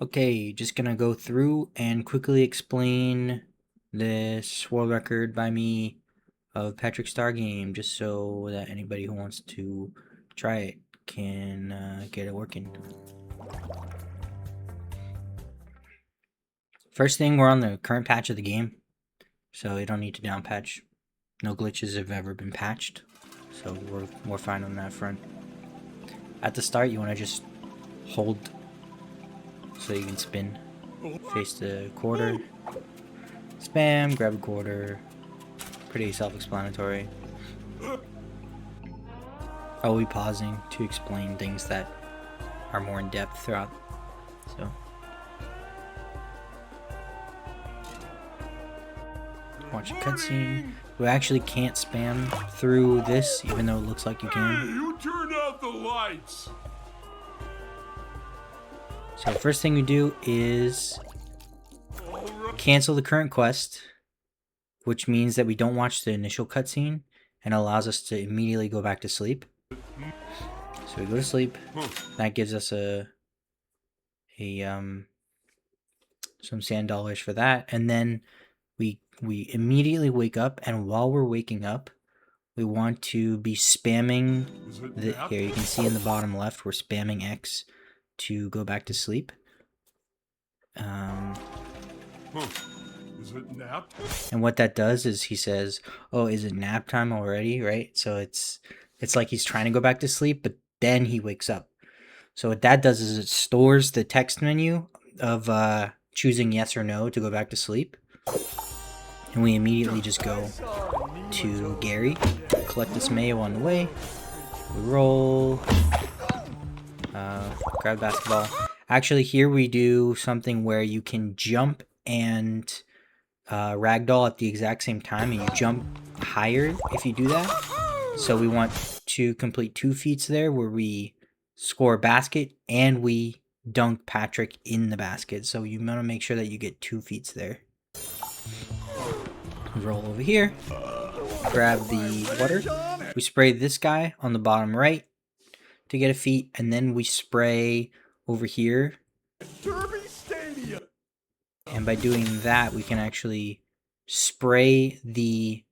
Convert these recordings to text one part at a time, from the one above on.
Okay, just gonna go through and quickly explain this world record by me of Patrick Star game, just so that anybody who wants to try it can get it working. First thing, we're on the current patch of the game, so you don't need to down patch. No glitches have ever been patched, so we're fine on that front. At the start, you want to just hold so you can spin. Face the quarter, spam, grab a quarter. Pretty self-explanatory. I'll be pausing to explain things that are more in depth throughout. So, watch a cutscene. We actually can't spam through this, even though it looks like you can. Hey, who turned out the lights? So, first thing we do is cancel the current quest, which means that we don't watch the initial cutscene and allows us to immediately go back to sleep. So we go to sleep. That gives us some sand dollars for that, and then we immediately wake up. And while we're waking up, we want to be spamming here. You can see in the bottom left, we're spamming X to go back to sleep. Is it nap? And what that does is he says, "Oh, is it nap time already?" Right? So it's like he's trying to go back to sleep, but then he wakes up. So what that does is it stores the text menu of choosing yes or no to go back to sleep. And we immediately just go to Gary, collect this mayo on the way, we roll, grab basketball. Actually, here we do something where you can jump and ragdoll at the exact same time, and you jump higher if you do that. So we want to complete 2 feats there where we score a basket and we dunk Patrick in the basket. So you want to make sure that you get 2 feats there. Roll over here, grab the water. We spray this guy on the bottom right to get a feat, and then we spray over here. And by doing that, we can actually spray the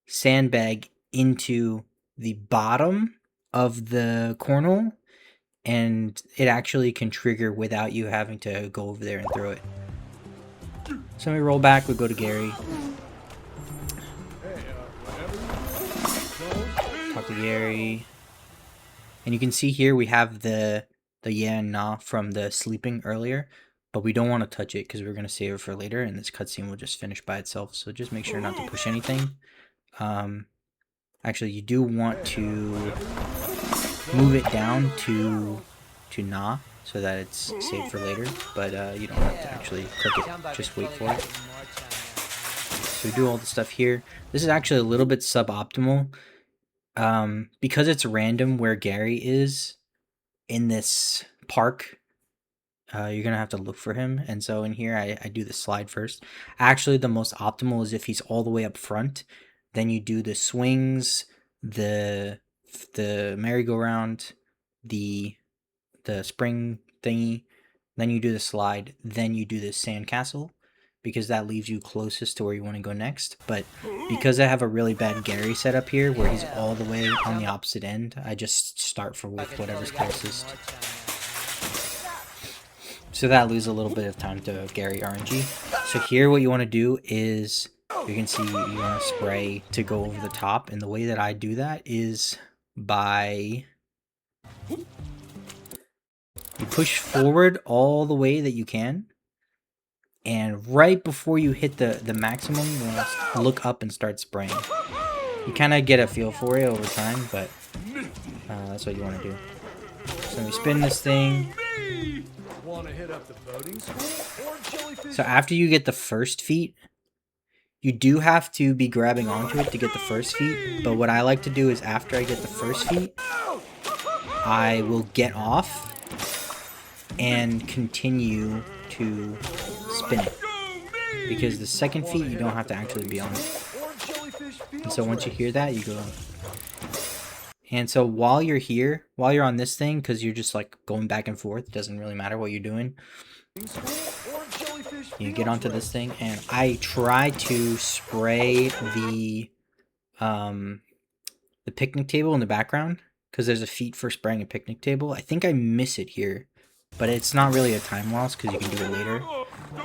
sandbag into the bottom of the cornhole, and it actually can trigger without you having to go over there and throw it. So we roll back, we go to Gary. Talk to Gary. And you can see here we have the yeah and nah from the sleeping earlier, but we don't want to touch it because we're going to save it for later, and this cutscene will just finish by itself. So just make sure not to push anything. Actually, you do want to move it down to nah so that it's saved for later, but you don't have to actually click it, just wait for it. So we do all the stuff here. This is actually a little bit suboptimal because it's random where Gary is in this park. You're gonna have to look for him, and so in here I do the slide first. Actually, the most optimal is if he's all the way up front. Then you do the swings, the merry-go-round, the spring thingy. Then you do the slide. Then you do the sandcastle, because that leaves you closest to where you want to go next. But because I have a really bad Gary setup here, where he's all the way on the opposite end, I just start with whatever's closest. So that loses a little bit of time to Gary RNG. So here what you want to do is, you can see you want to spray to go over the top. And the way that I do that is by, you push forward all the way that you can. And right before you hit the maximum, you want to look up and start spraying. You kind of get a feel for it over time, but that's what you want to do. So we spin this thing. So after you get the first feat, you do have to be grabbing onto it to get the first feat. But what I like to do is after I get the first feat, I will get off and continue to spin it. Because the second feat, you don't have to actually be on it. And so once you hear that, you go And so while you're here, while you're on this thing, because you're just like going back and forth, it doesn't really matter what you're doing. You get onto this thing, and I try to spray the picnic table in the background, because there's a feat for spraying a picnic table. I think I miss it here, but it's not really a time loss because you can do it later.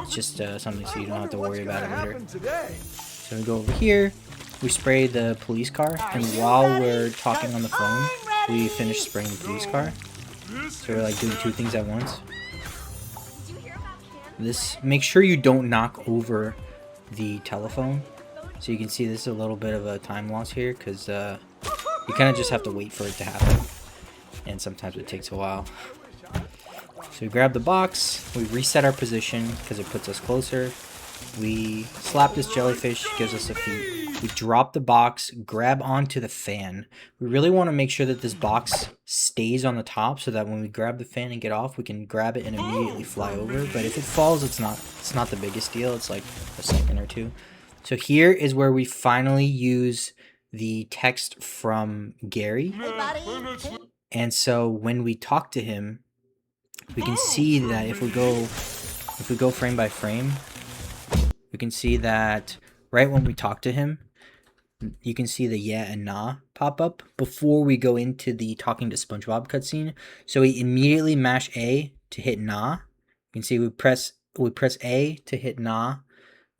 It's just something so you don't have to worry about it later. So we go over here, we spray the police car, and while we're talking on the phone, we finish spraying the police car. So we're like doing two things at once. This, make sure you don't knock over the telephone. So you can see this is a little bit of a time loss here, because you kind of just have to wait for it to happen. And sometimes it takes a while. So we grab the box, we reset our position because it puts us closer. We slap this jellyfish, gives us a feat. We drop the box, grab onto the fan. We really want to make sure that this box stays on the top so that when we grab the fan and get off, we can grab it and immediately fly over. But if it falls, it's not the biggest deal. It's like a second or two. So here is where we finally use the text from Gary. And so when we talk to him, we can see that if we go frame by frame, we can see that right when we talk to him, you can see the yeah and nah pop up before we go into the talking to SpongeBob cutscene. So we immediately mash A to hit nah. You can see we press A to hit nah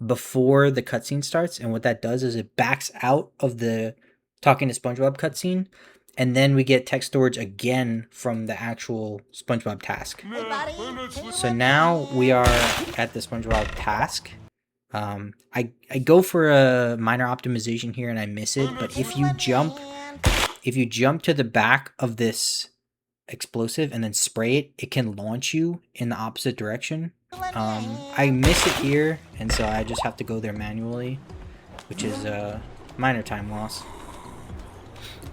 before the cutscene starts, and what that does is it backs out of the talking to SpongeBob cutscene, and then we get text storage again from the actual SpongeBob task. So now we are at the SpongeBob task. I go for a minor optimization here and I miss it, but if you jump to the back of this explosive and then spray it, it can launch you in the opposite direction. I miss it here, and so I just have to go there manually, which is a minor time loss.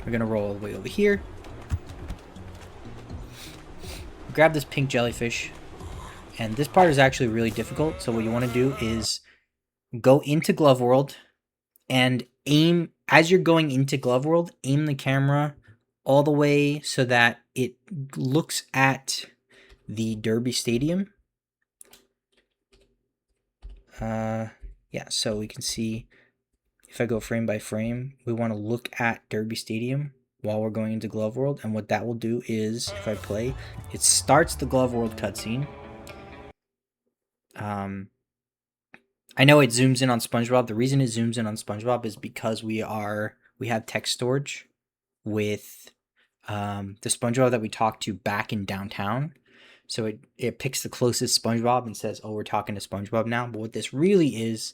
We're gonna roll all the way over here. Grab this pink jellyfish, and this part is actually really difficult. So what you want to do is go into Glove World and aim, as you're going into Glove World, aim the camera all the way so that it looks at the Derby Stadium. Yeah, so we can see if I go frame by frame, we want to look at Derby Stadium while we're going into Glove World, and what that will do is, if I play, it starts the Glove World cutscene. I know it zooms in on SpongeBob. The reason it zooms in on SpongeBob is because we have text storage with the SpongeBob that we talked to back in downtown. So it picks the closest SpongeBob and says, oh, we're talking to SpongeBob now. But what this really is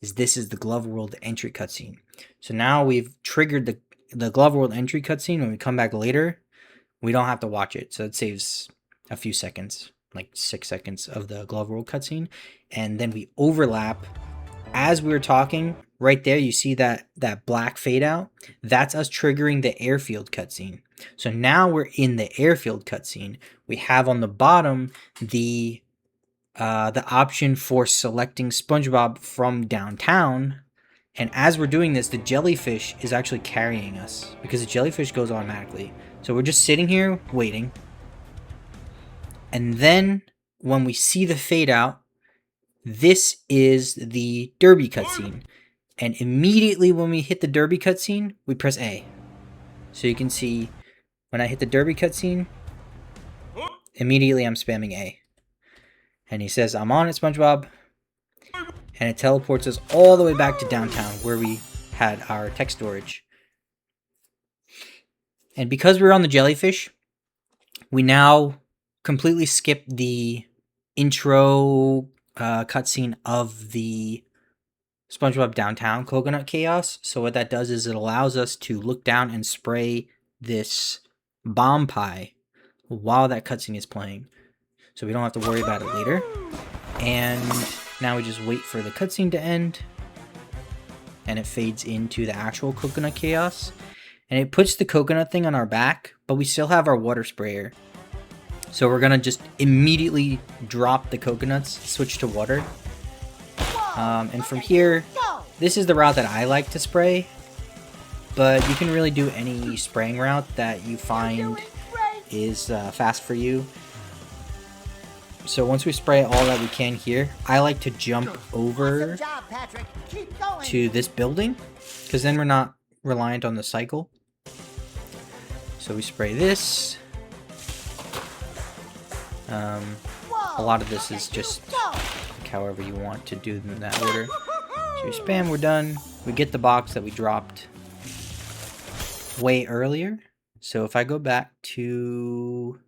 this is the Glove World entry cutscene. So now we've triggered the Glove World entry cutscene. When we come back later, we don't have to watch it. So it saves a few seconds, like 6 seconds of the Glove World cutscene. And then we overlap. As we were talking, right there, you see that black fade out. That's us triggering the airfield cutscene. So now we're in the airfield cutscene. We have on the bottom the option for selecting SpongeBob from downtown. And as we're doing this, the jellyfish is actually carrying us because the jellyfish goes automatically. So we're just sitting here waiting. And then when we see the fade out, this is the Derby cutscene. And immediately when we hit the Derby cutscene, we press A. So you can see when I hit the Derby cutscene, immediately I'm spamming A. And he says, I'm on it, SpongeBob. And it teleports us all the way back to downtown where we had our text storage. And because we're on the jellyfish, we now completely skip the intro cutscene of the SpongeBob Downtown Coconut Chaos. So what that does is it allows us to look down and spray this bomb pie while that cutscene is playing. So we don't have to worry about it later. And now we just wait for the cutscene to end. And it fades into the actual Coconut Chaos. And it puts the coconut thing on our back, but we still have our water sprayer. So we're going to just immediately drop the coconuts, switch to water. And from here, this is the route that I like to spray. but you can really do any spraying route that you find is fast for you. So once we spray all that we can here, I like to jump over to this building, because then we're not reliant on the cycle. So we spray this. A lot of this is just however you want to do them in that order. So you spam, we're done. We get the box that we dropped way earlier. So if I go back to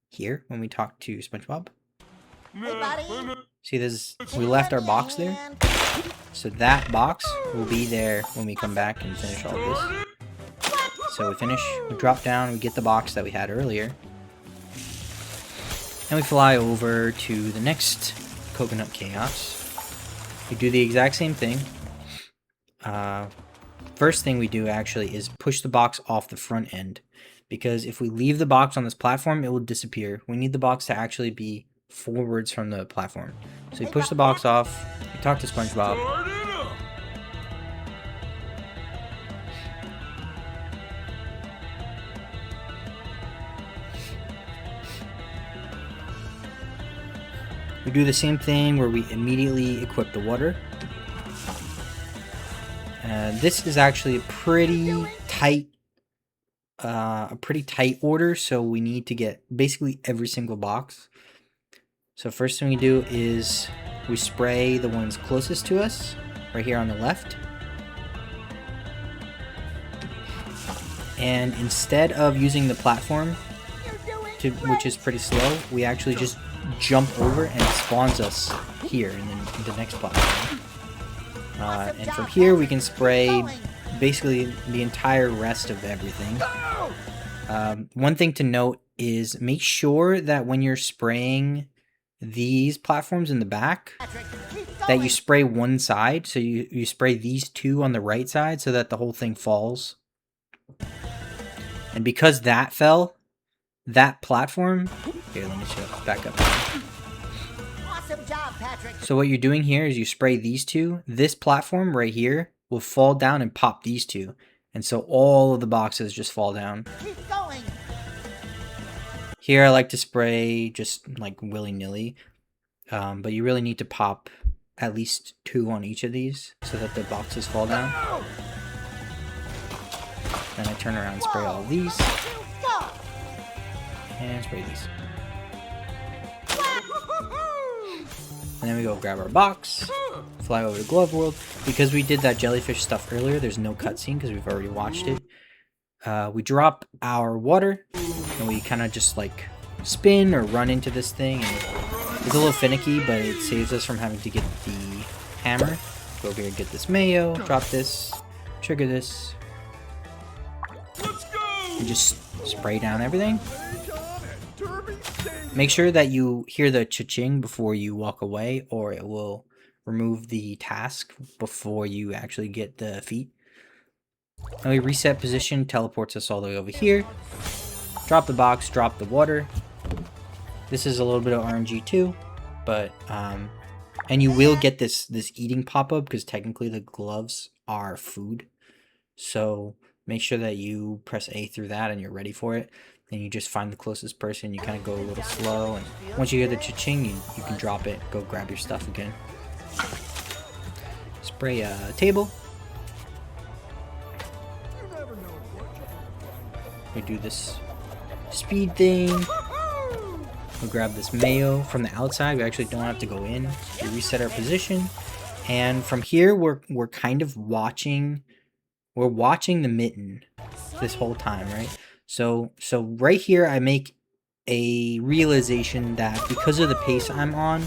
here when we talked to SpongeBob, see this, we left our box there. So that box will be there when we come back and finish all this. So we finish, we drop down, we get the box that we had earlier. And we fly over to the next Coconut Chaos. We do the exact same thing. First thing we do actually is push the box off the front end. Because if we leave the box on this platform, it will disappear. We need the box to actually be forwards from the platform. So we push the box off, we talk to SpongeBob. We do the same thing where we immediately equip the water. This is actually a pretty tight order, so we need to get basically every single box. So first thing we do is we spray the ones closest to us, right here on the left. And instead of using the platform, which is pretty slow, we actually just jump over and it spawns us here in the next platform. And from here we can spray basically the entire rest of everything. One thing to note is make sure that when you're spraying these platforms in the back, that you spray one side. So you spray these two on the right side so that the whole thing falls. And because that fell, that platform... Here, let me show back up. Awesome job, Patrick. So what you're doing here is you spray these two. This platform right here will fall down and pop these two. And so all of the boxes just fall down. Keep going. Here I like to spray just like willy-nilly. But you really need to pop at least 2 on each of these so that the boxes fall down. Then I turn around and spray all of these. Go. And spray these. And then we go grab our box, fly over to Glove World. Because we did that jellyfish stuff earlier, there's no cutscene because we've already watched it. We drop our water, and we kind of just like spin or run into this thing. And it's a little finicky, but it saves us from having to get the hammer. Go over here and get this mayo, drop this, trigger this, and just spray down everything. Make sure that you hear the cha-ching before you walk away, or it will remove the task before you actually get the feat. And we reset position, teleports us all the way over here. Drop the box, drop the water. This is a little bit of RNG too, but and you will get this eating pop-up because technically the gloves are food. So make sure that you press A through that and you're ready for it. Then you just find the closest person, you kind of go a little slow, and once you hear the cha-ching, you can drop it, go grab your stuff again. Spray a table. We do this speed thing. We grab this mayo from the outside. We actually don't have to go in. We reset our position. And from here, we're kind of watching... We're watching the mitten this whole time, right? So right here, I make a realization that because of the pace I'm on,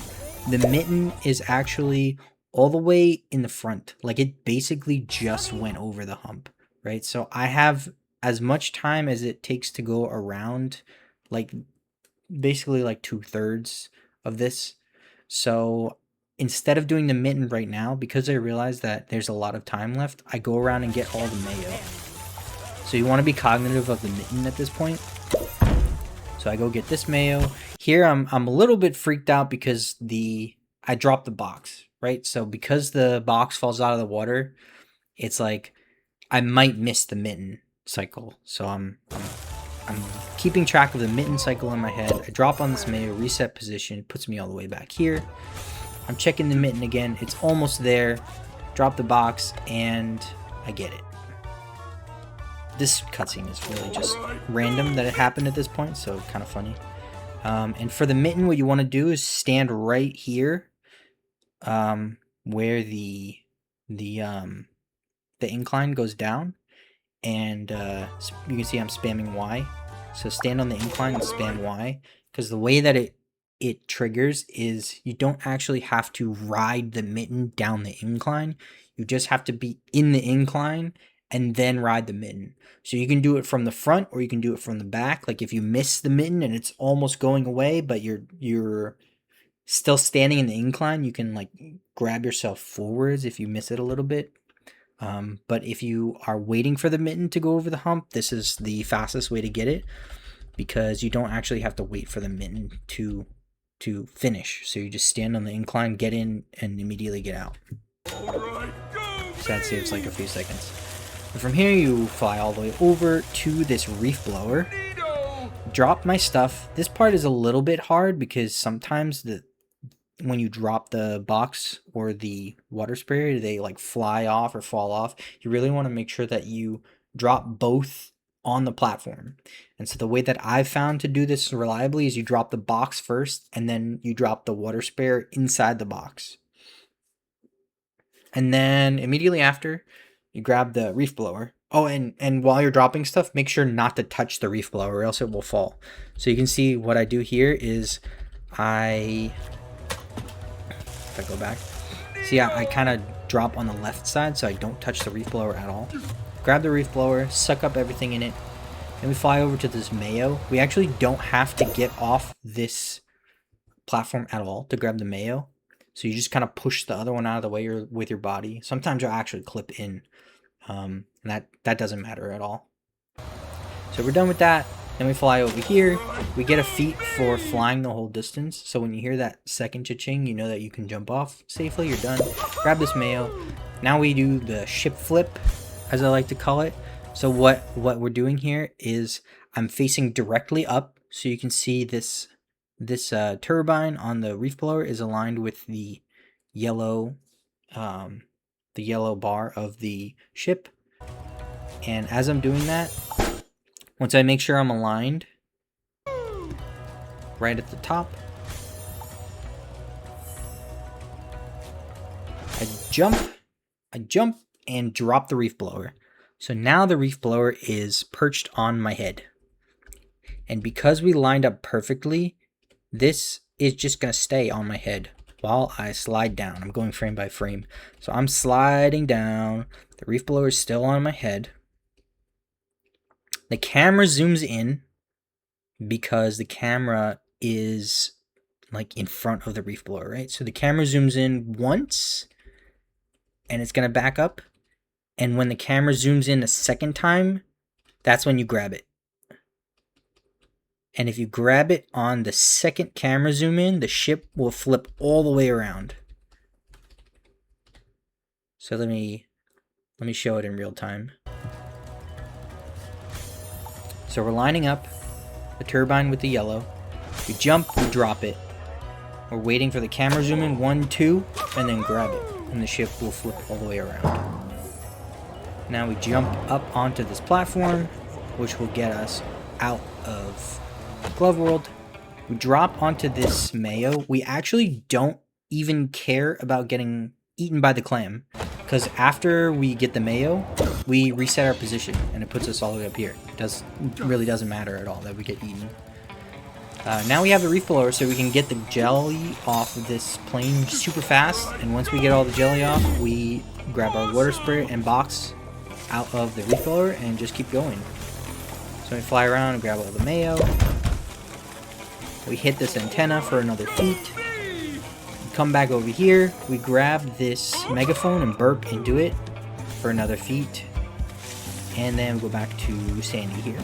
the mitten is actually all the way in the front. Like, it basically just went over the hump, right? So I have as much time as it takes to go around, like, basically like 2/3 of this. So instead of doing the mitten right now, because I realize that there's a lot of time left, I go around and get all the mayo. So you want to be cognitive of the mitten at this point. So I go get this mayo. Here I'm a little bit freaked out because I dropped the box, right? So because the box falls out of the water, it's like I might miss the mitten cycle. So I'm keeping track of the mitten cycle in my head. I drop on this mayo, reset position, puts me all the way back here. I'm checking the mitten again. It's almost there. Drop the box, and I get it. This cutscene is really just random that it happened at this point, so kind of funny. And for the mitten, what you want to do is stand right here, where the incline goes down, and you can see I'm spamming Y. So stand on the incline and spam Y, because the way that it triggers is you don't actually have to ride the mitten down the incline. You just have to be in the incline and then ride the mitten. So you can do it from the front or you can do it from the back. Like if you miss the mitten and it's almost going away, but you're still standing in the incline, you can like grab yourself forwards if you miss it a little bit. But if you are waiting for the mitten to go over the hump, this is the fastest way to get it, because you don't actually have to wait for the mitten to finish. So you just stand on the incline, get in, and immediately get out. So that saves like a few seconds. And from here you fly all the way over to this reef blower. Drop my stuff. This part is a little bit hard because sometimes when you drop the box or the water sprayer, they like fly off or fall off. You really want to make sure that you drop both on the platform. And so the way that I've found to do this reliably is you drop the box first and then you drop the water sprayer inside the box. And then immediately after, you grab the reef blower. Oh, and while you're dropping stuff, make sure not to touch the reef blower or else it will fall. So you can see what I do here is if I go back, see I kind of drop on the left side so I don't touch the reef blower at all. Grab the reef blower, suck up everything in it, and we fly over to this mayo. We actually don't have to get off this platform at all to grab the mayo. So you just kind of push the other one out of the way with your body. Sometimes you'll actually clip in, and that doesn't matter at all. So we're done with that. Then we fly over here. We get a feat for flying the whole distance. So when you hear that second cha-ching, you know that you can jump off safely. You're done. Grab this mayo. Now we do the ship flip, as I like to call it. So what we're doing here is I'm facing directly up, so you can see this turbine on the reef blower is aligned with the yellow bar of the ship. And as I'm doing that, once I make sure I'm aligned right at the top, I jump and drop the reef blower. So now the reef blower is perched on my head. And because we lined up perfectly, this is just going to stay on my head while I slide down. I'm going frame by frame. So I'm sliding down. The reef blower is still on my head. The camera zooms in because the camera is like in front of the reef blower, right? So the camera zooms in once and it's going to back up. And when the camera zooms in a second time, that's when you grab it. And if you grab it on the second camera zoom in, the ship will flip all the way around. So let me show it in real time. So we're lining up the turbine with the yellow. We jump, we drop it. We're waiting for the camera zoom in, 1, 2, and then grab it. And the ship will flip all the way around. Now we jump up onto this platform, which will get us out of Glove World. We drop onto this mayo. We actually don't even care about getting eaten by the clam, because after we get the mayo, we reset our position and it puts us all the way up here. It really doesn't matter at all that we get eaten. Now we have the reef blower, so we can get the jelly off of this plane super fast. And once we get all the jelly off, we grab our water sprayer and box out of the reef blower and just keep going. So we fly around and grab all the mayo. We hit this antenna for another feat. We come back over here. We grab this megaphone and burp into it for another feat. And then we go back to Sandy here.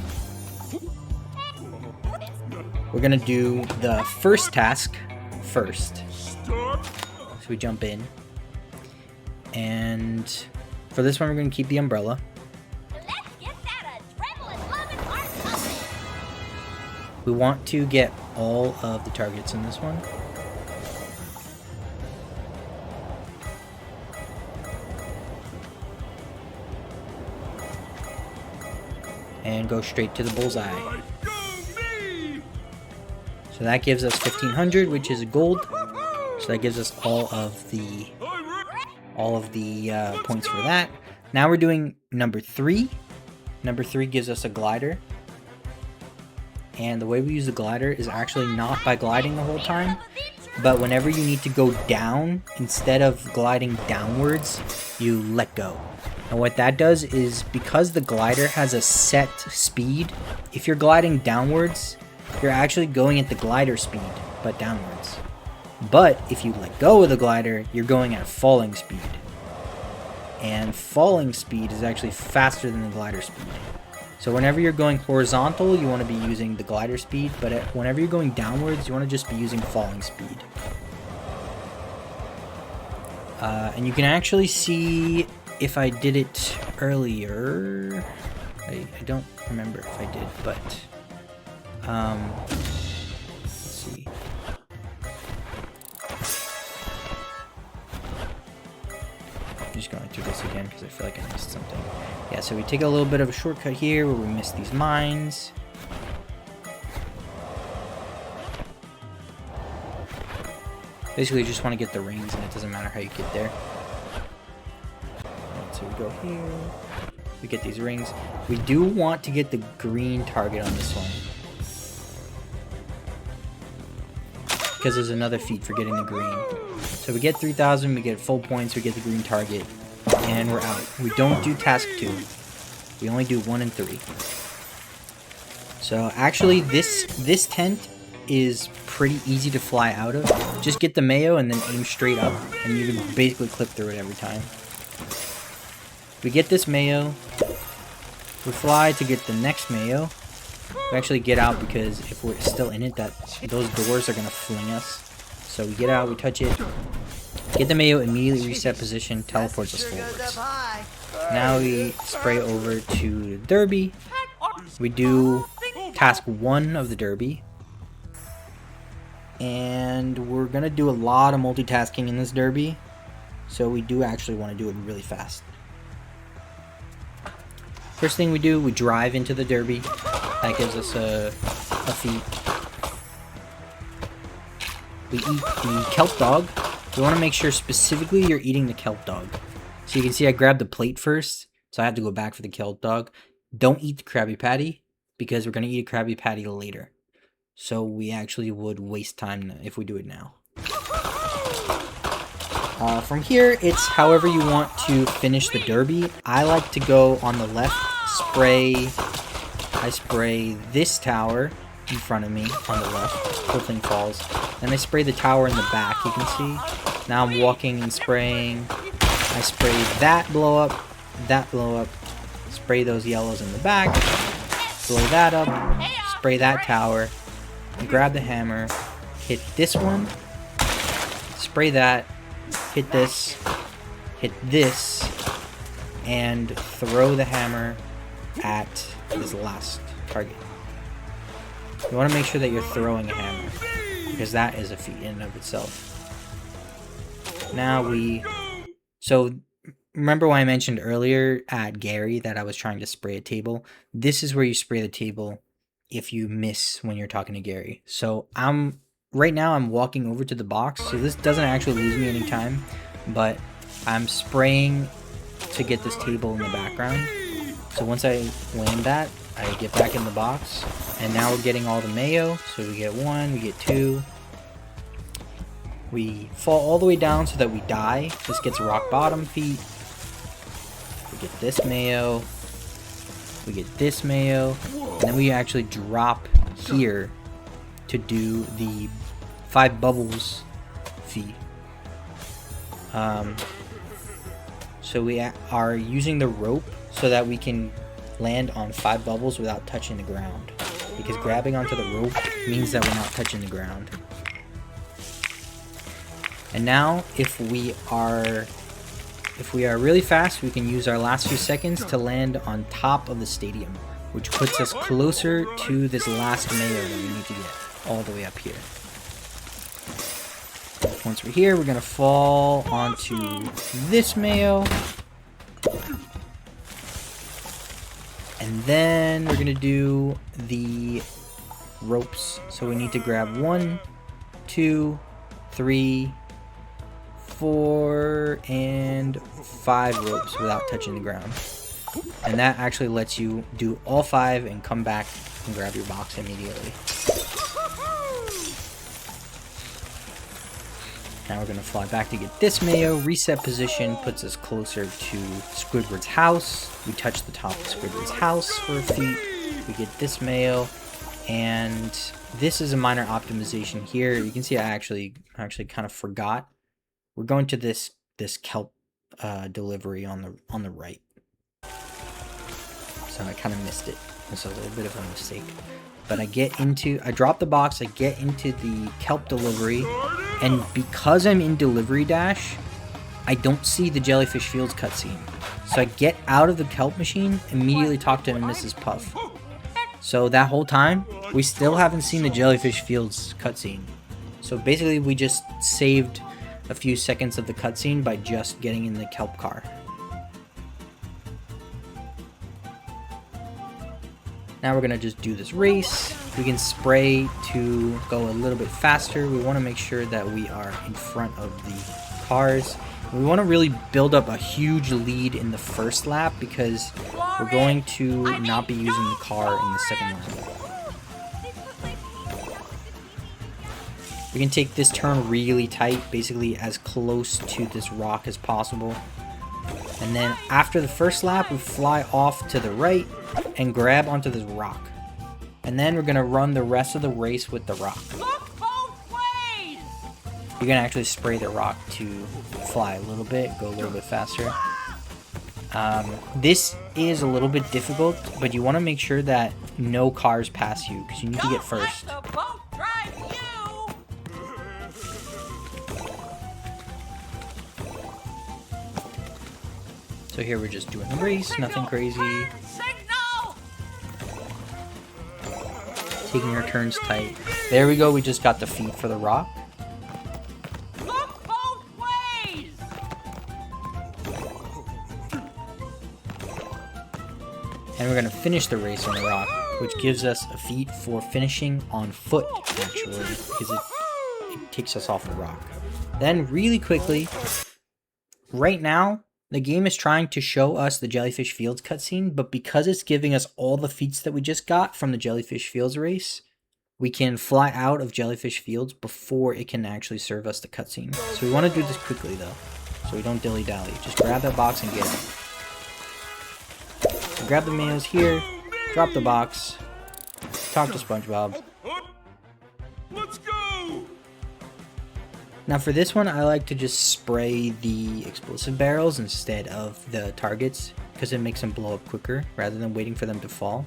We're going to do the first task first. So we jump in. And for this one, we're going to keep the umbrella. We want to get all of the targets in this one. And go straight to the bullseye. Right, go me! So that gives us 1500, which is gold. So that gives us all of the points for that. Now we're doing number 3. Number 3 gives us a glider. And the way we use the glider is actually not by gliding the whole time, but whenever you need to go down, instead of gliding downwards, you let go. And what that does is, because the glider has a set speed, if you're gliding downwards, you're actually going at the glider speed, but downwards. But if you let go of the glider, you're going at falling speed. And falling speed is actually faster than the glider speed. So whenever you're going horizontal, you want to be using the glider speed, but whenever you're going downwards, you want to just be using falling speed. And you can actually see if I did it earlier. I don't remember if I did, but let's see. I'm just going through this again because I feel like I missed something. Yeah, so we take a little bit of a shortcut here where we miss these mines. Basically, you just want to get the rings, and it doesn't matter how you get there. Right, so we go here. We get these rings. We do want to get the green target on this one, because there's another feat for getting the green. So we get 3,000, we get full points, we get the green target, and we're out. We don't do task 2. We only do 1 and 3. So actually, this tent is pretty easy to fly out of. Just get the mayo and then aim straight up, and you can basically clip through it every time. We get this mayo. We fly to get the next mayo. We actually get out because if we're still in it, those doors are gonna fling us. So we get out, we touch it, get the mayo, immediately reset position, teleports us forwards. Now we spray over to the derby. We do task 1 of the derby. And we're gonna do a lot of multitasking in this derby. So we do actually want to do it really fast. First thing we do, we drive into the derby. That gives us a feat. We eat the kelp dog. You want to make sure specifically you're eating the kelp dog. So you can see I grabbed the plate first, so I have to go back for the kelp dog. Don't eat the Krabby Patty, because we're going to eat a Krabby Patty later. So we actually would waste time if we do it now. From here, it's however you want to finish the derby. I like to go on the left, I spray this tower in front of me on the left, whole thing falls. Then I spray the tower in the back, you can see. Now I'm walking and spraying. I spray that blow up, spray those yellows in the back, blow that up, spray that tower, grab the hammer, hit this one, spray that, hit this, and throw the hammer at this last target. You want to make sure that you're throwing a hammer, because that is a feat in and of itself. Now so remember when I mentioned earlier at Gary that I was trying to spray a table? This is where you spray the table if you miss when you're talking to Gary. So right now I'm walking over to the box, so this doesn't actually lose me any time, but I'm spraying to get this table in the background. So once I land that, I get back in the box, and now we're getting all the mayo. So we get 1, we get 2. We fall all the way down so that we die. This gets rock bottom feet. We get this mayo. We get this mayo. And then we actually drop here to do the 5 bubbles feat. So we are using the rope so that we can land on 5 bubbles without touching the ground, because grabbing onto the rope means that we're not touching the ground. And now if we are really fast, we can use our last few seconds to land on top of the stadium. which puts us closer to this last mayo that we need to get all the way up here. Once we're here, we're gonna fall onto this mayo. And then we're gonna do the ropes. So we need to grab 1, 2, 3, 4, and 5 ropes without touching the ground. And that actually lets you do all 5 and come back and grab your box immediately. Now we're gonna fly back to get this mayo. Reset position puts us closer to Squidward's house. We touch the top of Squidward's house for a feat. We get this mayo, and this is a minor optimization here. You can see I actually kind of forgot. We're going to this kelp delivery on the right, so I kind of missed it. It's a little bit of a mistake. But I drop the box, I get into the kelp delivery, and because I'm in delivery dash, I don't see the Jellyfish Fields cutscene. So I get out of the kelp machine, immediately talk to Mrs. Puff. So that whole time, we still haven't seen the Jellyfish Fields cutscene. So basically we just saved a few seconds of the cutscene by just getting in the kelp car. Now we're gonna just do this race. We can spray to go a little bit faster. We want to make sure that we are in front of the cars. We want to really build up a huge lead in the first lap because we're going to not be using the car in the second lap. We can take this turn really tight, basically as close to this rock as possible. And then after the first lap, we fly off to the right and grab onto this rock. And then we're going to run the rest of the race with the rock. Look both ways! You're going to actually spray the rock to fly a little bit, go a little bit faster. This is a little bit difficult, but you want to make sure that no cars pass you because you need to get first. Let the boat drive you! So here we're just doing a race, nothing crazy. Signal! Taking our turns tight. There we go, we just got the feet for the rock. Look both ways! And we're gonna finish the race on the rock, which gives us a feat for finishing on foot, actually, because it takes us off the rock. Then, really quickly, right now, the game is trying to show us the Jellyfish Fields cutscene, but because it's giving us all the feats that we just got from the Jellyfish Fields race, we can fly out of Jellyfish Fields before it can actually serve us the cutscene. So we want to do this quickly, though, so we don't dilly-dally. Just grab that box and get it. So grab the mayos here, drop the box, talk to SpongeBob. Let's go! Now for this one, I like to just spray the explosive barrels instead of the targets because it makes them blow up quicker rather than waiting for them to fall.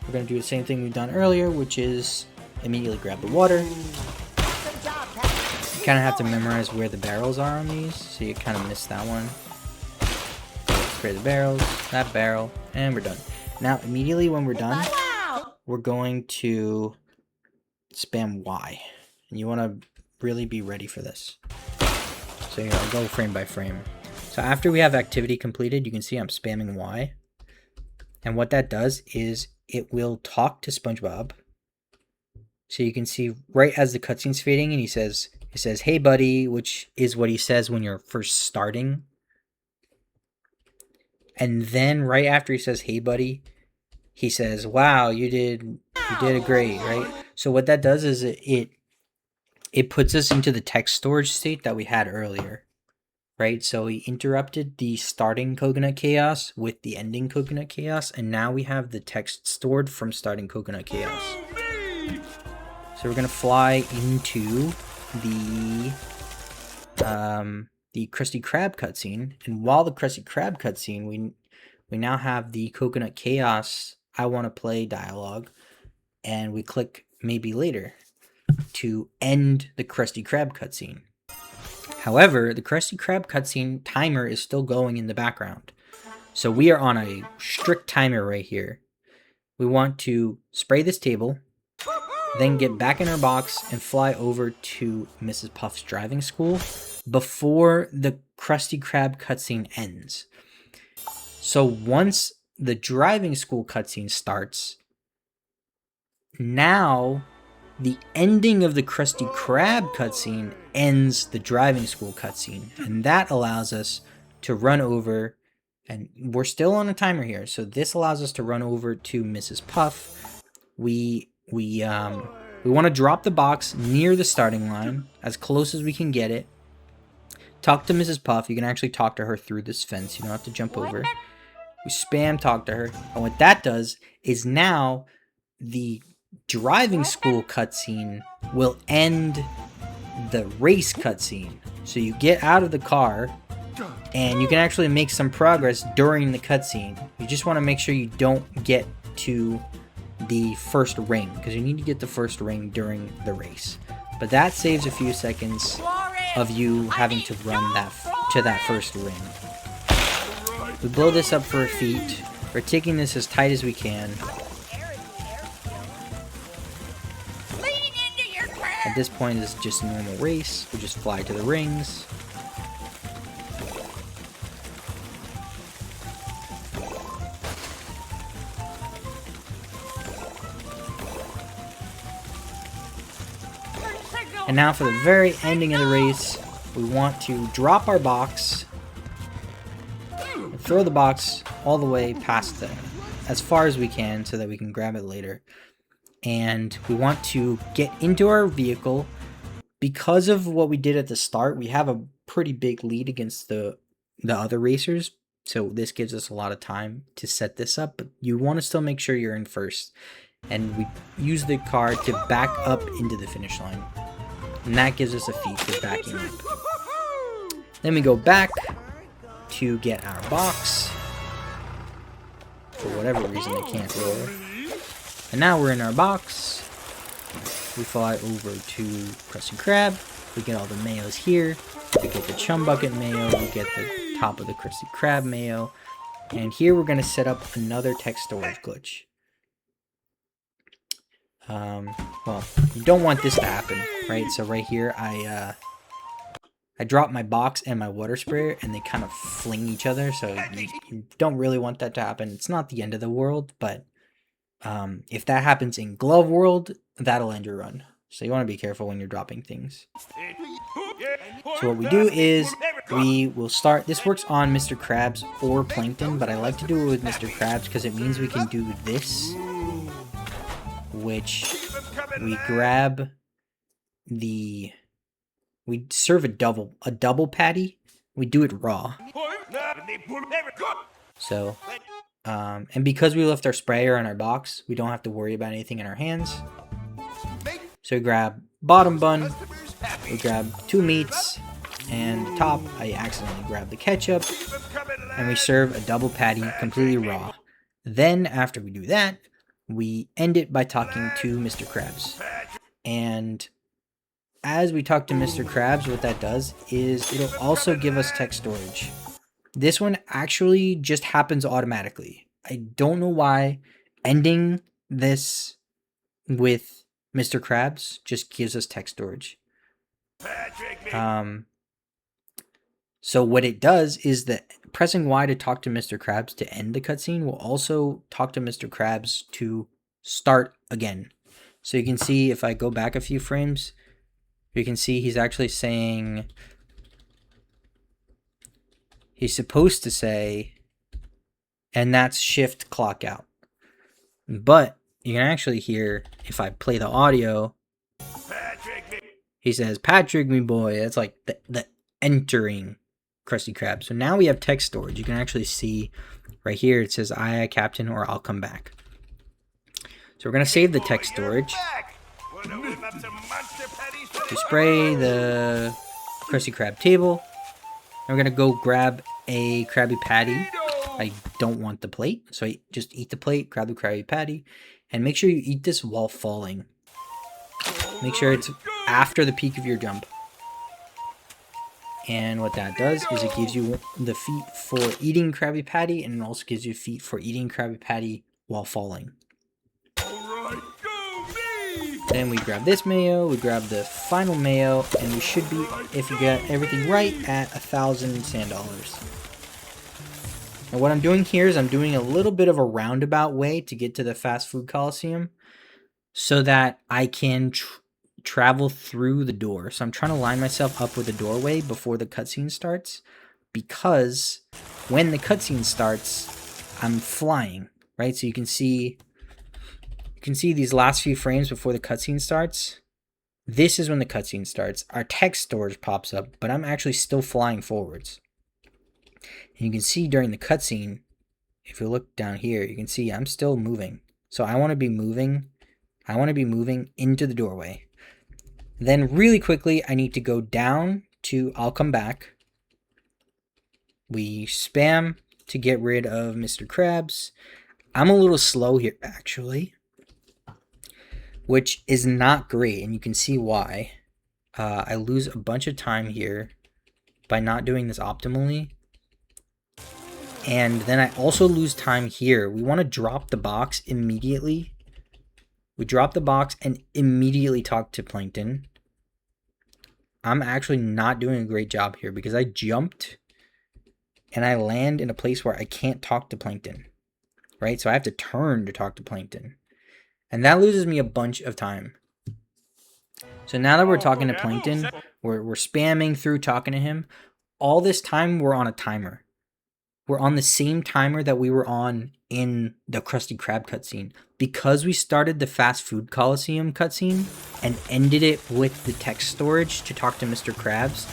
We're going to do the same thing we've done earlier, which is immediately grab the water. Awesome job, Patrick. You kind of have to memorize where the barrels are on these, so you kind of missed that one. Spray the barrels, that barrel, and we're done. Now immediately when we're done, Wow! we're going to spam Y. And you want to really be ready for this. So here, I'll go frame by frame. So after we have activity completed, you can see I'm spamming Y. And what that does is it will talk to SpongeBob. So you can see right as the cutscene's fading and it says, hey buddy, which is what he says when you're first starting. And then right after he says, hey buddy, he says, wow, you did a great, right? So what that does is it puts us into the text storage state that we had earlier, right? So we interrupted the starting Coconut Chaos with the ending Coconut Chaos, and now we have the text stored from starting Coconut Chaos. So we're gonna fly into the Krusty Krab cutscene, and while the Krusty Krab cutscene, we now have the Coconut Chaos I want to play dialogue, and we click maybe later to end the Krusty Krab cutscene. However, the Krusty Krab cutscene timer is still going in the background. So we are on a strict timer right here. We want to spray this table, then get back in our box and fly over to Mrs. Puff's driving school before the Krusty Krab cutscene ends. So once the driving school cutscene starts, now the ending of the Krusty Krab cutscene ends the driving school cutscene, and that allows us to run over, and we're still on a timer here, so this allows us to run over to Mrs. Puff. We want to drop the box near the starting line, as close as we can get it. Talk to Mrs. Puff. You can actually talk to her through this fence. You don't have to jump over. We spam talk to her, and what that does is now the driving school cutscene will end the race cutscene. So you get out of the car, and you can actually make some progress during the cutscene. You just want to make sure you don't get to the first ring, because you need to get the first ring during the race. But that saves a few seconds of you having to run to that first ring. We blow this up for a feat. We're taking this as tight as we can. At this point, it's just a normal race. We just fly to the rings. And now for the very ending of the race, we want to drop our box, and throw the box all the way past them, as far as we can, so that we can grab it later. And we want to get into our vehicle. Because of what we did at the start, we have a pretty big lead against the other racers, so this gives us a lot of time to set this up, but you want to still make sure you're in first. And we use the car to back up into the finish line, and that gives us a feat for backing up. Then we go back to get our box. For whatever reason, they can't roll. And now we're in our box. We fly over to Krusty Krab. We get all the mayos here. We get the Chum Bucket mayo. We get the top of the Krusty Krab mayo. And here we're going to set up another text storage glitch. Well, you don't want this to happen, right? So right here, I drop my box and my water sprayer, and they kind of fling each other. So you don't really want that to happen. It's not the end of the world, but if that happens in Glove World, that'll end your run. So you want to be careful when you're dropping things. So what we do is we will start. This works on Mr. Krabs or Plankton, but I like to do it with Mr. Krabs because it means we can do this, which we grab the. We serve a double patty. We do it raw. So. And because we left our sprayer in our box, we don't have to worry about anything in our hands. So we grab bottom bun, we grab 2 meats, and the top, I accidentally grabbed the ketchup, and we serve a double patty completely raw. Then, after we do that, we end it by talking to Mr. Krabs. And as we talk to Mr. Krabs, what that does is it'll also give us text storage. This one actually just happens automatically. I don't know why ending this with Mr. Krabs just gives us text storage. So what it does is that pressing Y to talk to Mr. Krabs to end the cutscene will also talk to Mr. Krabs to start again. So you can see if I go back a few frames, you can see he's actually saying... He's supposed to say, and that's shift clock out. But you can actually hear, if I play the audio, he says, Patrick, me boy. That's like the entering Krusty Krab. So now we have text storage. You can actually see right here, it says, aye, Captain, or I'll come back. So we're going to save the text storage. We spray the Krusty Krab table. And we're going to go grab a Krabby Patty. I don't want the plate, so I just eat the plate, grab the Krabby Patty, and make sure you eat this while falling. Make sure it's after the peak of your jump. And what that does is it gives you the feat for eating Krabby Patty, and it also gives you a feat for eating Krabby Patty while falling. Alright, go me! Then we grab this mayo, we grab the final mayo, and we should be, if you get everything right, at 1,000 sand dollars. And what I'm doing here is I'm doing a little bit of a roundabout way to get to the Fast Food Coliseum so that I can travel through the door. So I'm trying to line myself up with the doorway before the cutscene starts, because when the cutscene starts, I'm flying, right? So you can see these last few frames before the cutscene starts. This is when the cutscene starts. Our text storage pops up, but I'm actually still flying forwards. And you can see during the cutscene, if you look down here, you can see I'm still moving. So I want to be moving. I want to be moving into the doorway. Then really quickly, I need to go down to I'll come back. We spam to get rid of Mr. Krabs. I'm a little slow here, actually, which is not great, and you can see why. I lose a bunch of time here by not doing this optimally. And then I also lose time here. We want to drop the box immediately. We drop the box and immediately talk to Plankton. I'm actually not doing a great job here because I jumped and I land in a place where I can't talk to Plankton, right? So I have to turn to talk to Plankton. And that loses me a bunch of time. So now that we're talking to Plankton, we're spamming through talking to him. All this time we're on a timer. We're on the same timer that we were on in the Krusty Krab cutscene. Because we started the Fast Food Coliseum cutscene and ended it with the text storage to talk to Mr. Krabs,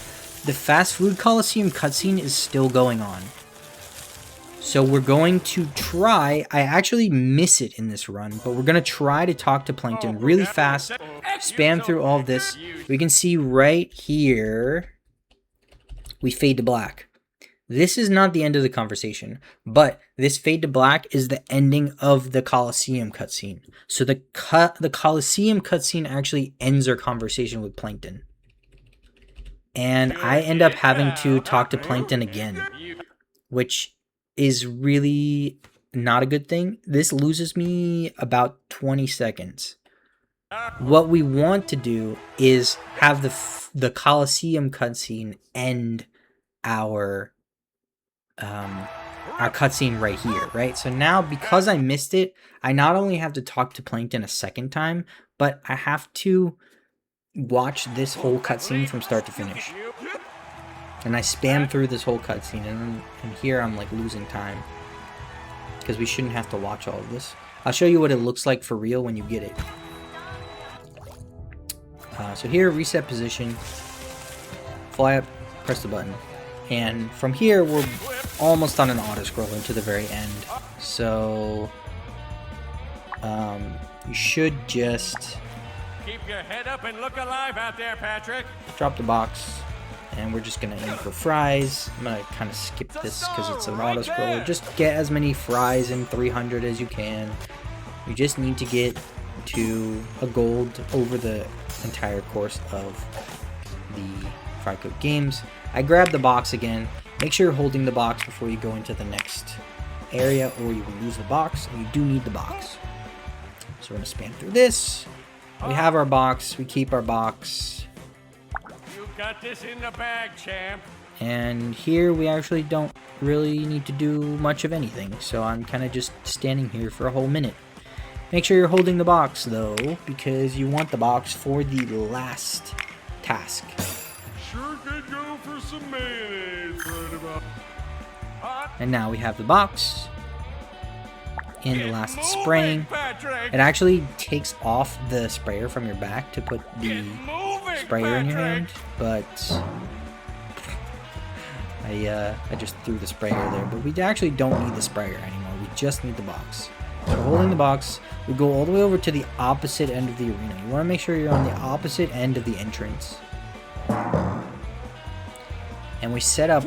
the Fast Food Coliseum cutscene is still going on. So we're going to try, I actually miss it in this run, but we're going to try to talk to Plankton really fast, spam through all of this. We can see right here, we fade to black. This is not the end of the conversation, but this fade to black is the ending of the Coliseum cutscene. So the Coliseum cutscene actually ends our conversation with Plankton. And I end up having to talk to Plankton again, which is really not a good thing. This loses me about 20 seconds. What we want to do is have the Coliseum cutscene end our cutscene right here, right? So now, because I missed it, I not only have to talk to Plankton a second time, but I have to watch this whole cutscene from start to finish. And I spam through this whole cutscene, and here I'm like losing time because we shouldn't have to watch all of this. I'll show you what it looks like for real when you get it. So here, reset position, fly up, press the button. And from here, we're almost on an auto-scroller to the very end. So, you should just Keep your head up and look alive out there, Patrick. drop the box. And we're just going to aim for fries. I'm going to kind of skip this because it's an auto-scroller. Just get as many fries in 300 as you can. You just need to get to a gold over the entire course of the Fried Cook Games. I grab the box again. Make sure you're holding the box before you go into the next area, or you will lose the box, and you do need the box. So we're going to spam through this. We have our box. We keep our box. You got this in the bag, champ. And here we actually don't really need to do much of anything, so I'm kind of just standing here for a whole minute. Make sure you're holding the box, though, because you want the box for the last task. Sure could go for some mayonnaise right about. And now we have the box. In the last spraying, Patrick. it actually takes off the sprayer from your back to put the sprayer in your hand, but I just threw the sprayer there. But we actually don't need the sprayer anymore. We just need the box. So holding the box, we go all the way over to the opposite end of the arena. You want to make sure you're on the opposite end of the entrance. And we set up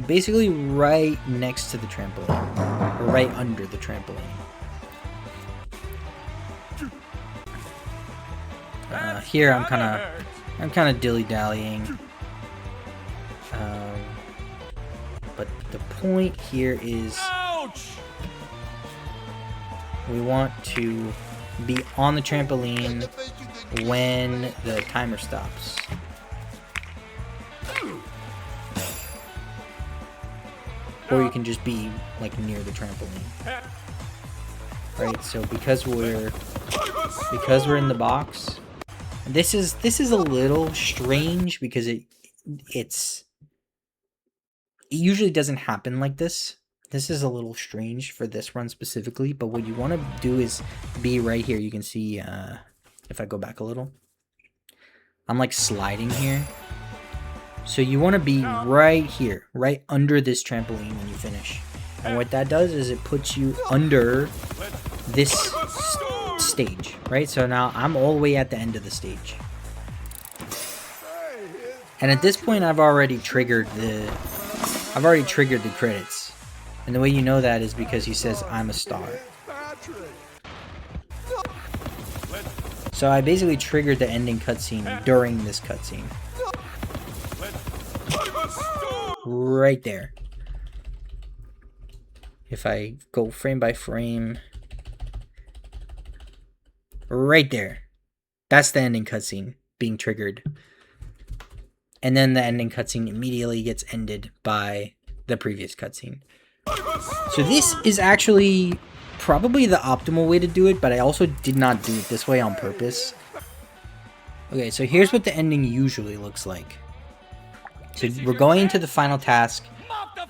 basically right next to the trampoline, or right under the trampoline. Here I'm kind of dilly-dallying. But the point here is Ouch! we want to be on the trampoline when the timer stops. Or you can just be like near the trampoline. Right, so because we're in the box, this is a little strange because it usually doesn't happen like this. This is a little strange for this run specifically, but what you want to do is be right here. You can see if I go back a little, I'm like sliding here. So you want to be right here, right under this trampoline when you finish. And what that does is it puts you under this stage, right? So now I'm all the way at the end of the stage. And at this point I've already triggered the credits. And the way you know that is because he says I'm a star. So I basically triggered the ending cutscene during this cutscene. Right there. If I go frame by frame, right there. That's the ending cutscene being triggered. And then the ending cutscene immediately gets ended by the previous cutscene. So this is actually probably the optimal way to do it, but I also did not do it this way on purpose. Okay, so here's what the ending usually looks like. So we're going into the final task.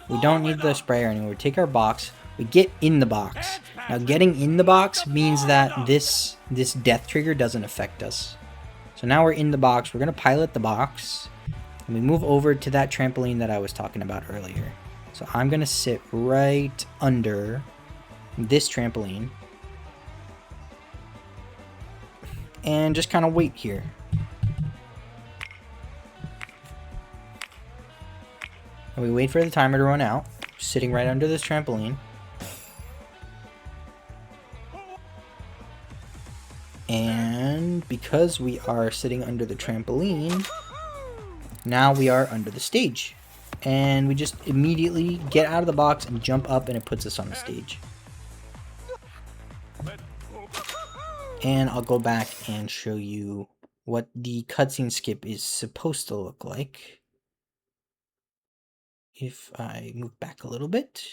We don't need the sprayer anymore. We take our box. We get in the box. Now getting in the box means that this death trigger doesn't affect us. So now we're in the box. We're going to pilot the box. And we move over to that trampoline that I was talking about earlier. So I'm going to sit right under this trampoline. And just kind of wait here. And we wait for the timer to run out, sitting right under this trampoline. And because we are sitting under the trampoline, now we are under the stage. And we just immediately get out of the box and jump up, and it puts us on the stage. And I'll go back and show you what the cutscene skip is supposed to look like. If I move back a little bit.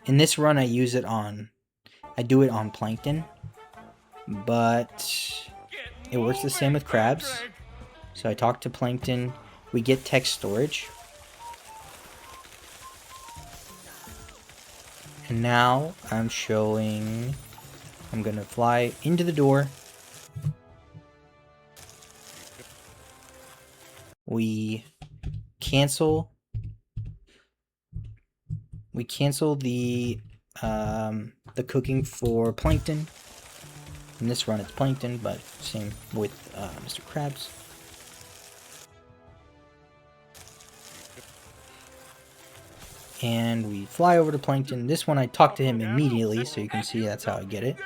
In this run I do it on Plankton, but it works the same with crabs. So I talk to Plankton, we get text storage. And now I'm gonna fly into the door. We cancel the cooking for Plankton. In this run it's Plankton, but same with Mr. Krabs. And we fly over to Plankton. This one I talk to him immediately, so you can see that's how I get it.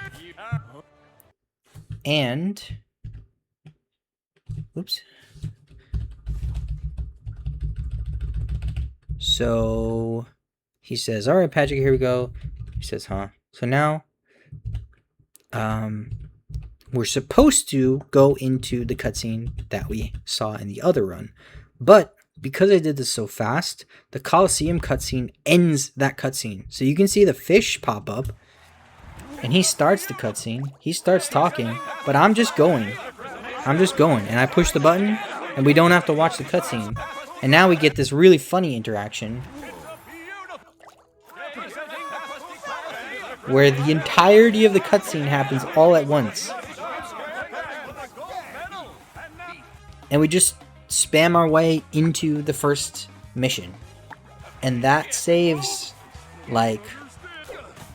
And oops. So he says, "All right, Patrick, here we go." He says, "Huh?" So now, we're supposed to go into the cutscene that we saw in the other run, but because I did this so fast, the Coliseum cutscene ends that cutscene. So you can see the fish pop up, and he starts the cutscene. He starts talking, but I'm just going, and I push the button, and we don't have to watch the cutscene. And now we get this really funny interaction where the entirety of the cutscene happens all at once. And we just spam our way into the first mission. And that saves like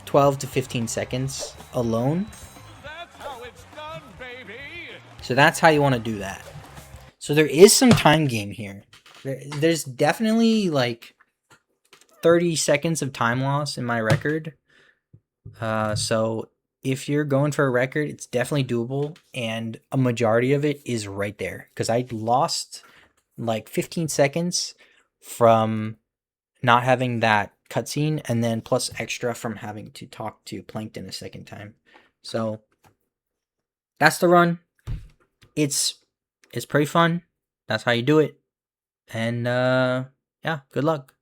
12 to 15 seconds alone. So that's how you want to do that. So there is some time game here. There's definitely like 30 seconds of time loss in my record. So if you're going for a record, it's definitely doable. And a majority of it is right there. Because I lost like 15 seconds from not having that cutscene, and then plus extra from having to talk to Plankton a second time. So that's the run. It's pretty fun. That's how you do it. And yeah, good luck.